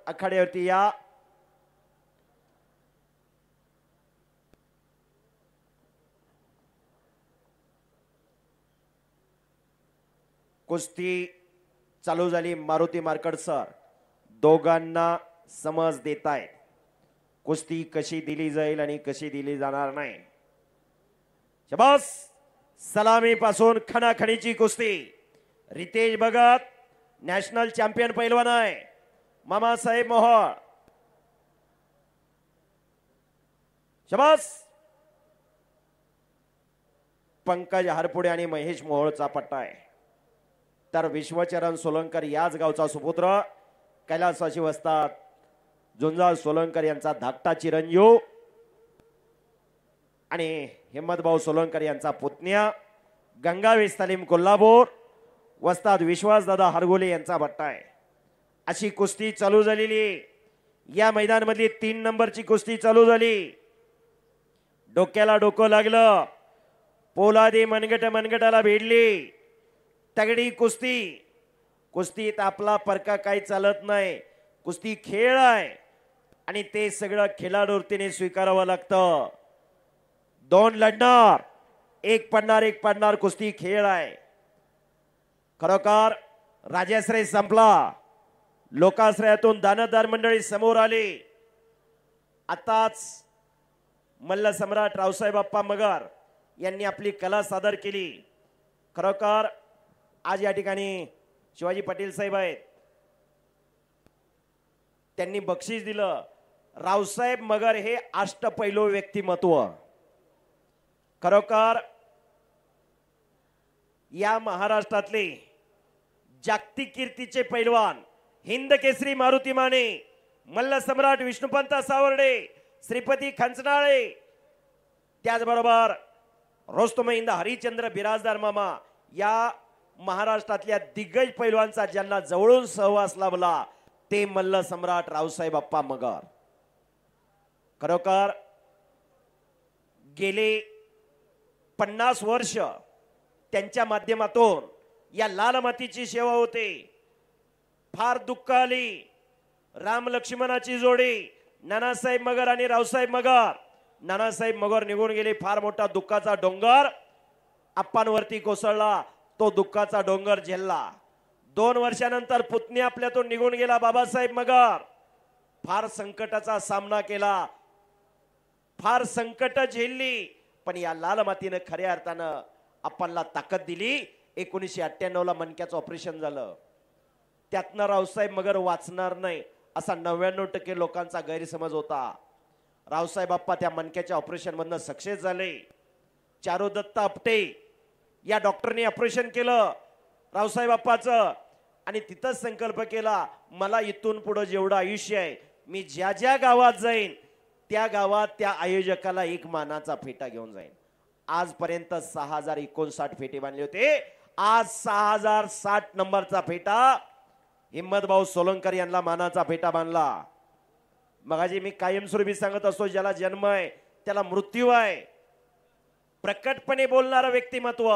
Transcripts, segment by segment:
आखाड्यावरती या. कुस्ती चालू झाली. मारुती मार्कड सर दोघांना समज देतायत कुस्ती कशी दिली जाईल आणि कशी दिली जाणार नाही. शबास. सलामी पासून खणाखणीची कुस्ती. रितेश भगत नॅशनल चॅम्पियन पैलवान आहे. मामासाहेब मोहोळ. शबास. पंकज हरपुडे आणि महेश मोहोळचा पट्टा आहे. तर विश्वचरण सोलंकर याच गावचा सुपुत्र कैलासवासी वस्ताद झुंजार सोलंकर यांचा धाकटा चिरंजीव आणि हिम्मतभाऊ सोलंकर यांचा पुतण्या गंगावेश तालीम कोल्हापूर वस्ताद विश्वासदादा हरगोले यांचा पट्टा आहे. अशी कुस्ती चालू झालेली. या मैदानामधली 3 नंबरची कुस्ती चालू झाली. डोक्याला डोकं लागलं. पोलादी मनगटाला भिडली. तगडी कुस्ती. कुस्तीत आपला परका काही चालत नाही. कुस्ती खेळ आहे आणि ते सगळं खेळाडूवरतीने स्वीकारावं लागतं. 2 लढणार, एक पडणार कुस्ती खेळ आहे. खरोखर राजाश्रय संपला. लोकाश्रयातून दानदार मंडळी समोर आली. आताच मल्ल सम्राट रावसाहेब अप्पा मगर यांनी आपली कला सादर केली. खरोखर आज या ठिकाणी शिवाजी पाटील साहेब आहेत. त्यांनी बक्षीस दिलं. रावसाहेब मगर हे अष्टपैलू व्यक्तिमत्व. खरोखर या महाराष्ट्रातले जागतिक कीर्तीचे पैलवान हिंद केसरी मारुती माने, मल्ल सम्राट विष्णुपंत सावर्डे, श्रीपती खंचनाळे, त्याचबरोबर रोस्तम हिंद हरिचंद्र बिराजदार मामा या महाराष्ट्रातल्या दिग्गज पैलवानचा ज्यांना जवळून सहवास लाभला ते मल्ल सम्राट रावसाहेब अप्पा मगर. खरोखर गेले 50 वर्ष त्यांच्या माध्यमातून या लाल मातीची सेवा होते. फार दुःख आली. राम लक्ष्मणाची जोडी नानासाहेब मगर आणि रावसाहेब मगर. नानासाहेब मगर निघून गेले. फार मोठा दुःखाचा डोंगर अप्पांवरती कोसळला. तो दुःखाचा डोंगर झेलला. 2 वर्षानंतर पुतणी आपल्यातून निघून गेला बाबासाहेब मगर. फार संकटाचा सामना केला. फार संकट झेलली. पण या लाल मातीने खऱ्या अर्थानं अप्पांना ताकद दिली. 1998 ला मणक्याचं ऑपरेशन झालं. त्यातनं रावसाहेब मगर वाचणार नाही असा 99% लोकांचा गैरसमज होता. रावसाहेब अप्पा त्या मणक्याच्या ऑपरेशन मधनं सक्सेस झाले. चारुदत्त आपटे या डॉक्टरने ऑपरेशन केलं रावसाहेब अप्पाचं आणि तिथंच संकल्प केला मला इथून पुढे जेवढं आयुष्य आहे मी ज्या ज्या गावात जाईन त्या गावात त्या आयोजकाला एक मानाचा फेटा घेऊन जाईन. आजपर्यंत 6059 फेटे बांधले होते. आज 6060 नंबरचा फेटा हिम्मतभाऊ सोलंकर यांना मानाचा फेटा बांधला. मगाजी मी कायमस्वरूपी सांगत असतो ज्याला जन्म आहे त्याला मृत्यू आहे. प्रकटपणे बोलणारं व्यक्तिमत्व.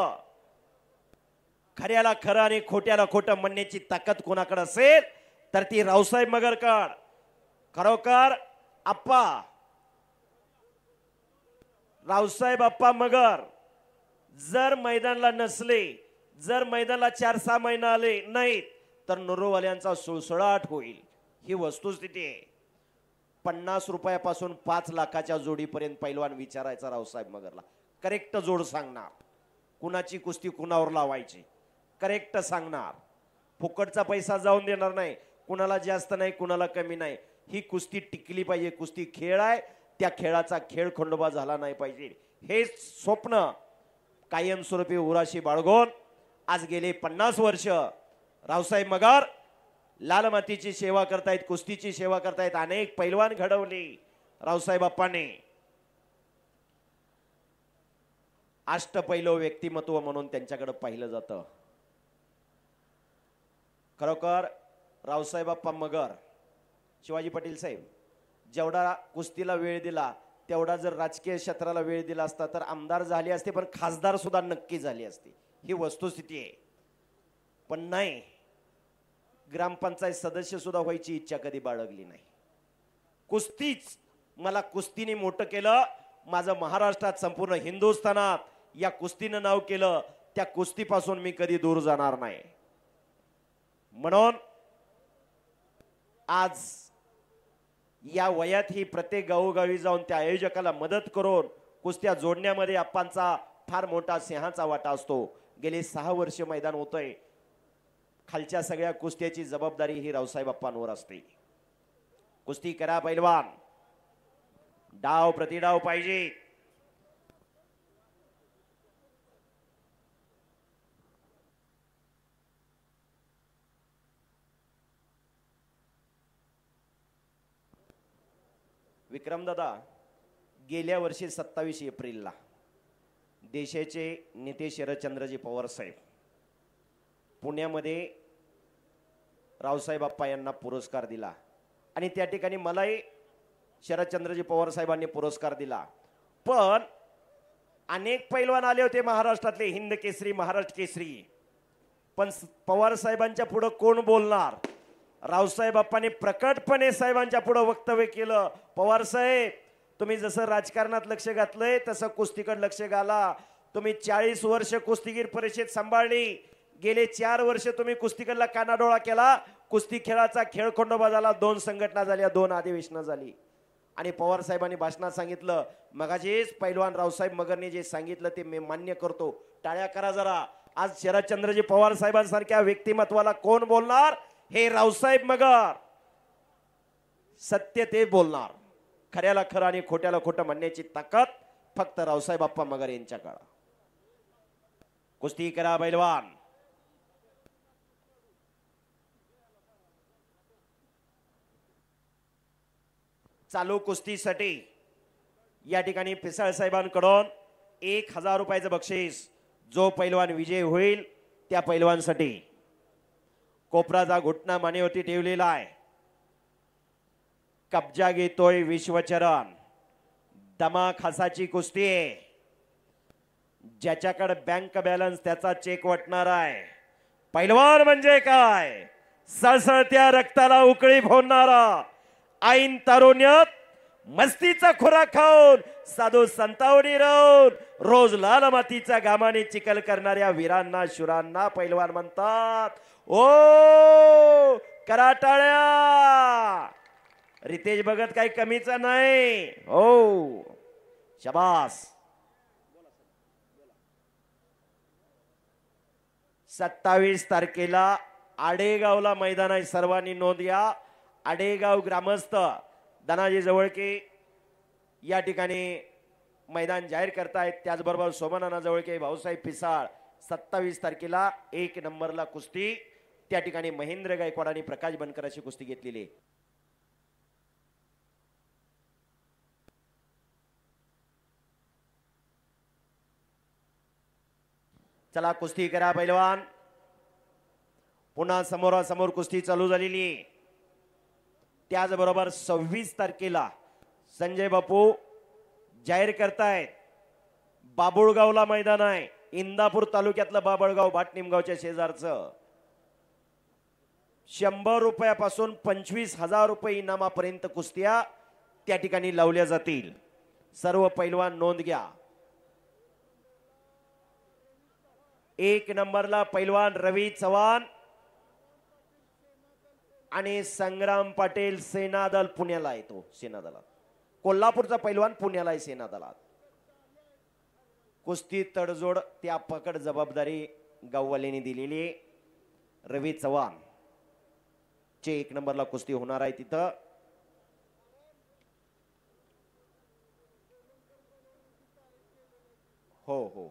खऱ्याला खरं आणि खोट्याला खोटं म्हणण्याची ताकद कोणाकडे असेल तर ती रावसाहेब मगरकड. खरोखर अप्पा रावसाहेब अप्पा मगर जर मैदानाला नसले, जर मैदानाला 4-6 महिने आले नाहीत तर नुरोवाल्यांचा सुळसुळाट होईल. ही वस्तुस्थिती आहे. 50 रुपयापासून 5 लाखाच्या जोडीपर्यंत पैलवान विचारायचा रावसाहेब मगरला. करेक्ट जोड सांगणार. कुणाची कुस्ती कुणावर लावायची करेक्ट सांगणार. फुकटचा पैसा जाऊन देणार नाही. कुणाला जास्त नाही कुणाला कमी नाही. ही कुस्ती टिकली पाहिजे. कुस्ती खेळ आहे. त्या खेळाचा खेळ खंडोबा झाला नाही पाहिजे. हे स्वप्न कायमस्वरूपी उराशी बाळगून आज गेले 50 वर्ष रावसाहेब मगर लाल मातीची सेवा करतायत. कुस्तीची सेवा करतायत. अनेक पैलवान घडवले रावसाहेब अप्पाने. अष्टपैलू व्यक्तिमत्व म्हणून त्यांच्याकडे पाहिलं जातं. खरोखर रावसाहेब अप्पा मगर शिवाजी पाटील साहेब जेवढा कुस्तीला वेळ दिला तेवढा जर राजकीय क्षेत्राला वेळ दिला असता तर आमदार झाले असते पण खासदार सुद्धा नक्की झाले असते. ही वस्तुस्थिती आहे. पण नाही. ग्रामपंचायत सदस्य सुद्धा व्हायची इच्छा कधी बाळगली नाही. कुस्तीच मला कुस्तीने मोठं केलं. माझं महाराष्ट्रात संपूर्ण हिंदुस्थानात या कुस्तीनं नाव केलं. त्या कुस्तीपासून मी कधी दूर जाणार नाही. म्हणून आज या वयात ही प्रत्येक गावोगावी जाऊन त्या आयोजकाला मदत करून कुस्त्या जोडण्यामध्ये आप्पांचा फार मोठा सिंहाचा वाटा असतो. गेले 6 वर्ष मैदान होतंय. खालच्या सगळ्या कुस्त्याची जबाबदारी ही रावसाहेब आप्पांवर असते. कुस्ती करा पैलवान. डाव प्रतिडाव पाहिजे. विक्रमदादा, गेल्या वर्षी 27 एप्रिलला देशाचे नेते शरदचंद्रजी पवार साहेब पुण्यामध्ये रावसाहेब आप्पा यांना पुरस्कार दिला आणि त्या ठिकाणी मलाही शरदचंद्रजी पवार साहेबांनी पुरस्कार दिला. पण अनेक पैलवान आले होते महाराष्ट्रातले, हिंद केसरी, महाराष्ट्र केसरी. पण पवार साहेबांच्या पुढे कोण बोलणार? रावसाहेब आप्पांनी प्रकटपणे साहेबांच्या पुढे वक्तव्य केलं, पवार साहेब तुम्ही जसं राजकारणात लक्ष घातलंय तसं कुस्तीकडे लक्ष घाला. तुम्ही 40 वर्ष कुस्तीगीर परिषद सांभाळली. गेले 4 वर्ष तुम्ही कुस्तीकडला कानाडोळा केला. कुस्ती खेळाचा खेळ खंडोबा झाला. 2 संघटना झाल्या, 2 अधिवेशनं झाली. आणि पवार साहेबांनी भाषणात सांगितलं, मगाचीच पैलवान रावसाहेब मगरने जे सांगितलं ते मी मान्य करतो. टाळ्या करा जरा. आज शरदचंद्रजी पवार साहेबांसारख्या व्यक्तिमत्वाला कोण बोलणार? हे रावसाहेब मगर. सत्य ते बोलणार. खऱ्याला खरं आणि खोट्याला खोटं म्हणण्याची ताकद फक्त रावसाहेब आप्पा मगर यांच्याकडे. कुस्ती करा पैलवान. चालू कुस्तीसाठी या ठिकाणी पिसाळ साहेबांकडून 1000 रुपयाचं बक्षीस. जो पैलवान विजय होईल त्या पैलवानसाठी. कोपराचा घुटना मानेवरती ठेवलेला आहे. कब्जा घेतोय विश्वचरण. दमा खासाची कुस्ती आहे. ज्याच्याकडे बँक बॅलन्स त्याचा चेक वाटणार आहे. पैलवान म्हणजे काय? सळसळत्या रक्ताला उकळी फोडणारा, ऐन तारुण्यात मस्तीचा खुराक खाऊन साधू संतावणी राहून रोज लाल मातीचा घामाने चिखल करणाऱ्या वीरांना, शुरांना पैलवान म्हणतात. ओ कराटाळ्या. रितेश भगत काही कमीचा नाही. हो शाबास. 27 तारखेला आडेगावला मैदान आहे. सर्वांनी नोंद घ्या. आडेगाव ग्रामस्थ धनाजी जवळके या ठिकाणी मैदान जाहीर करतायत. त्याचबरोबर सोमनाना जवळके, भाऊसाहेब पिसाळ. 27 तारखेला 1 नंबरला कुस्ती. त्या ठिकाणी महेंद्र गायकवाड आणि प्रकाश बनकर अशी कुस्ती घेतलेली. चला कुस्ती करा पैलवान. पुन्हा समोरासमोर कुस्ती चालू झालेली. त्याचबरोबर 26 तारखेला संजय बापू जाहीर करतायत. बाबुळगावला मैदान आहे. इंदापूर तालुक्यातलं बाबळगाव, भाटनिमगावच्या शेजारचं. 100 रुपयापासून 25,000 रुपये इनामापर्यंत कुस्त्या त्या ठिकाणी लावल्या जातील. सर्व पैलवान नोंद घ्या. 1 नंबरला पैलवान रवी चव्हाण आणि संग्राम पाटील. सेनादल पुण्याला येतो. सेनादलात कोल्हापूरचा पैलवान पुण्याला आहे. सेनादलात कुस्ती तडजोड त्या पकड जबाबदारी गाववाल्यांनी दिलेली. रवी चव्हाण चे 1 नंबरला कुस्ती होणार आहे तिथं. हो हो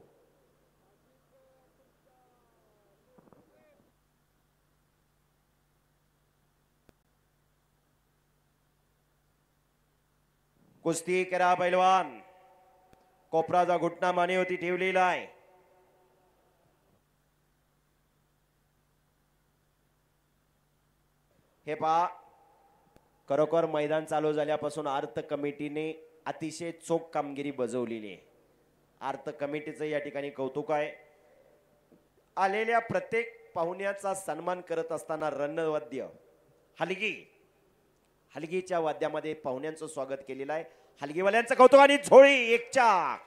कुस्ती करा पैलवान. कोपराचा घुटना मानेवरती ठेवलेला आहे. हे पहा, खरोखर मैदान चालू झाल्यापासून आर्थ कमिटीने अतिशय चोख कामगिरी बजावलेली आहे. आर्थ कमिटीचं या ठिकाणी कौतुक आहे. आलेल्या प्रत्येक पाहुण्याचा सन्मान करत असताना रणवाद्य हलगी, हलगीच्या वाद्यामध्ये पाहुण्यांचं स्वागत केलेलं आहे. हलगीवाल्यांचं कौतुक आणि झोळी एक चाक,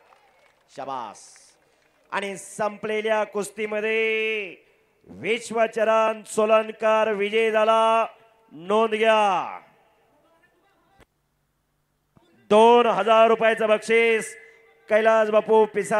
शाबास. आणि संपलेल्या कुस्तीमध्ये विश्वचरण सोलनकर विजय झाला. नोंद घ्या. 2000 रुपयाचं बक्षीस कैलास बापू पिसा